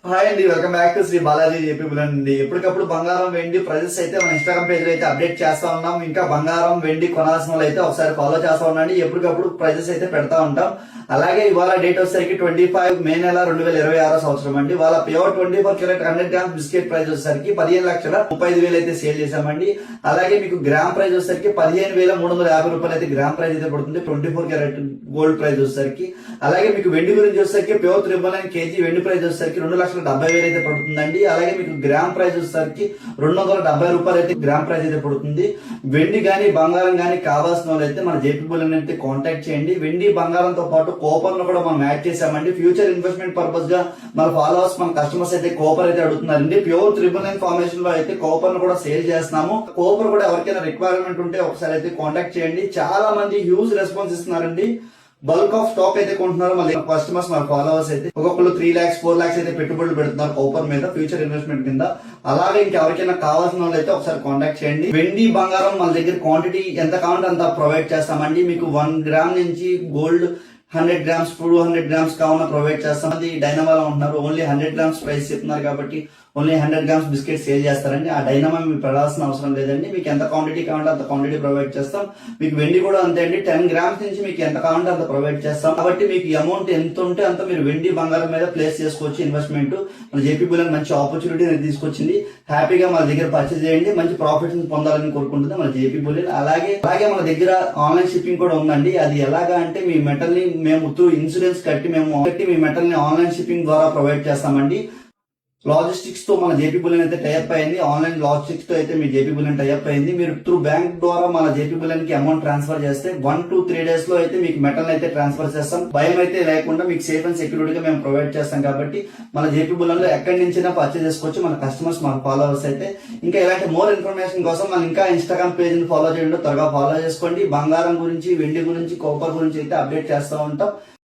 Hi అండి, welcome back to Shri Balaji JP bullion అండి. ఎప్పటికప్పుడు బంగారం వెండి ప్రైజెస్ అయితే మన ఇన్స్టాగ్రామ్ పేజ్ లో అయితే అప్డేట్ చేస్తా ఉన్నాం. ఇంకా బంగారం వెండి కొనాల్సిన వాళ్ళు అయితే ఒకసారి ఫాలో చేస్తా ఉండండి. ఎప్పటికప్పుడు ప్రైజెస్ అయితే పెడతా ఉంటాం. అలాగే ఇవాళ డేట్ వచ్చేసరికి 25 మే నెల 2026 సంవత్సరం అండి. వాళ్ళ pure 24 carrot 100 grams biscuit price వచ్చేసరికి 15,35,000 అయితే సేల్ చేశామండి. అలాగే మీకు గ్రామ్ ప్రైస్ వచ్చేసరికి 15,350 రూపాయలు అయితే గ్రామ్ ప్రైస్ అయితే పడుతుంది 24 క్యారెట్ గోల్డ్ ప్రైస్ వచ్చేసరికి. అలాగే మీకు వెండి గురించి వచ్చేసరికి ప్యూర్ 399 కేజీ వెండి ప్రైస్ వచ్చేసరికి 2,70,000 అయితే పడుతుందండి. అలాగే మీకు గ్రామ్ ప్రైస్ వచ్చేసరికి 270 రూపాయలు అయితే గ్రామ్ ప్రైస్ అయితే పడుతుంది. వెండి గానీ బంగారం గానీ కావాల్సిన వాళ్ళు అయితే మన జేపీ బులెన్ అయితే కాంటాక్ట్ చేయండి. వెండి బంగారంతో పాటు కోపర్ ను కూడా మనం యాడ్ చేసామండి. ఫ్యూచర్ ఇన్వెస్ట్మెంట్ పర్పస్ గా మన ఫాలోవర్స్ మన కస్టమర్స్ అయితే కోపర్ అయితే అడుగుతున్నారండి. ప్యూర్ 399 ఫార్మేషన్ లో అయితే కోపర్ ను కూడా సేల్ చేస్తున్నాము. కోపర్ కూడా ఎవరికైనా రిక్వైర్మెంట్ ఉంటే ఒకసారి అయితే కాంటాక్ట్ చేయండి. చాలా మంది హ్యూజ్ రెస్పాన్స్ ఇస్తున్నారండి. బల్క్ ఆఫ్ స్టాక్ అయితే కొంటున్నారు. మళ్ళీ కస్టమర్స్ మన ఫాలోవర్స్ అయితే ఒక్కొక్కరు 3 lakhs 4 lakhs అయితే పెట్టుబడులు పెడుతున్నారు కోపర్ మీద ఫ్యూచర్ ఇన్వెస్ట్మెంట్ కింద. అలాగే ఇంకెవరికైనా కావాల్సిన వాళ్ళు అయితే ఒకసారి కాంటాక్ట్ చేయండి. వెండి బంగారం మన దగ్గర క్వాంటిటీ ఎంత కావాలంటే అంత ప్రొవైడ్ చేస్తామండి. మీకు 1 గ్రామ్ నుంచి గోల్డ్ 100 గ్రామ్స్ 200 గ్రామ్స్ కావాలన్నా ప్రొవైడ్ చేస్తాం. అది డైనమాలో ఉంటున్నారు, ఓన్లీ 100 గ్రామ్స్ ప్రైస్ చెప్తున్నారు కాబట్టి ఓన్లీ 100 గ్రామ్స్ బిస్కెట్ సేల్ చేస్తారండి. ఆ డైనమా మీకు పడాల్సిన అవసరం లేదండి. మీకు ఎంత క్వాంటిటీ కావాలంటే అంత క్వాంటిటీ ప్రొవైడ్ చేస్తాం. మీకు వెండి కూడా అంతే అండి. 10 గ్రామ్స్ నుంచి మీకు ఎంత కావాలంటే అంత ప్రొవైడ్ చేస్తాం. కాబట్టి మీకు అమౌంట్ ఎంత ఉంటే అంత మీరు వెండి బంగారం మీద ప్లేస్ చేసుకోవచ్చు ఇన్వెస్ట్మెంట్. మన జేపీ బులెన్ మంచి ఆపర్చునిటీ తీసుకొచ్చింది. హ్యాపీగా మన దగ్గర పర్చేజ్ చేయండి. మంచి ప్రాఫిట్స్ పొందాలని కోరుకుంటుంది మన జేపీ బులెన్. అలాగే మన దగ్గర ఆన్లైన్ షిప్పింగ్ కూడా ఉందండి. అది ఎలాగా అంటే మీ మెటల్ ని మేము త్రూ ఇన్సూరెన్స్ కట్టి మీ మెటల్ ని ఆన్లైన్ షిప్పింగ్ ద్వారా ప్రొవైడ్ చేస్తామండి. లాజిస్టిక్స్ తో మన జేపీ బులెన్ అయితే టైప్ అయింది. ఆన్లైన్ లాజిస్టిక్స్ తో అయితే మీ జేపీ బులెన్ టైప్ అయింది. మీరు త్రూ బ్యాంక్ ద్వారా మన జేపీ బులెన్ కి అమౌంట్ ట్రాన్స్ఫర్ చేస్తే 1 to 3 days లో అయితే మీకు మెటల్ అయితే ట్రాన్స్ఫర్ చేస్తాం. భయం అయితే లేకుండా మీకు సేఫ్ అండ్ సెక్యూరిటీగా మేము ప్రొవైడ్ చేస్తాం. కాబట్టి మన జేపీ బులెన్ లో ఎక్కడి నుంచైనా పర్చేజ్ చేసుకోవచ్చు మన కస్టమర్స్ మన ఫాలోవర్స్ అయితే. ఇంకా ఇలాంటి మోర్ ఇన్ఫర్మేషన్ కోసం మనం ఇంకా ఇన్స్టాగ్రామ్ పేజ్ ని ఫాలో చేయండి. త్వరగా ఫాలో చేసుకోండి. బంగారం గురించి, వెండి గురించి, కాపర్ గురించి అయితే అప్డేట్ చేస్తూ ఉంటాం.